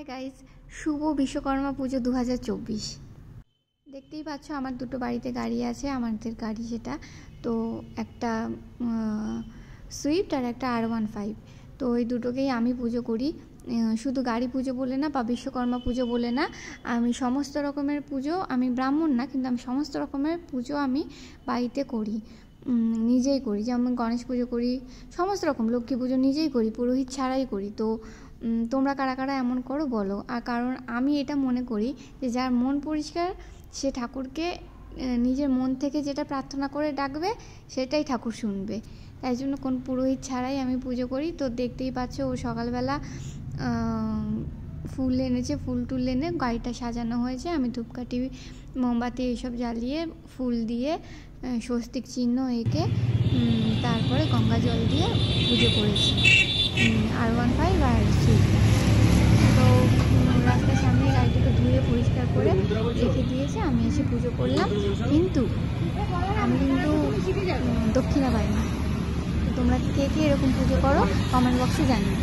Hi guys, শুভ বিশ্বকর্মা পুজো 2024। দেখতেই পাচ্ছ আমার দুটো বাড়িতে গাড়ি আছে, আমাদের গাড়ি সেটা তো একটা সুইফট আর একটা R15। তো ওই দুটোকেই আমি পুজো করি, শুধু গাড়ি পুজো বলে না বা বিশ্বকর্মা পুজো বলে না, আমি সমস্ত রকমের পুজো, আমি ব্রাহ্মণ না কিন্তু আমি সমস্ত রকমের পুজো আমি বাড়িতে করি, নিজেই করি। যেমন গণেশ পুজো করি, সমস্ত রকম লক্ষ্মী পুজো নিজেই করি, পুরোহিত ছাড়াই করি। তো তোমরা কারা কারা এমন করো বলো। আর কারণ আমি এটা মনে করি যে যার মন পরিষ্কার সে ঠাকুরকে নিজের মন থেকে যেটা প্রার্থনা করে ডাকবে সেটাই ঠাকুর শুনবে, তাই জন্য কোন পুরোহিত ছাড়াই আমি পুজো করি। তো দেখতেই পাচ্ছ ও সকালবেলা ফুল এনেছে, ফুল টুল এনে গাড়িটা সাজানো হয়েছে, আমি ধূপকাঠি মোমবাতি এইসব জ্বালিয়ে ফুল দিয়ে স্বস্তিক চিহ্ন এঁকে তারপরে গঙ্গা জল দিয়ে পুজো করেছি, R15 আর সুইফট। তো রাস্তার সামনে গাড়িটাকে ধুয়ে পরিষ্কার করে রেখে দিয়েছে, আমি এসে পুজো করলাম। কিন্তু আমি দক্ষিণা পাই না। তোমরা কে কে এরকম পুজো করো কমেন্ট বক্সে জানিও।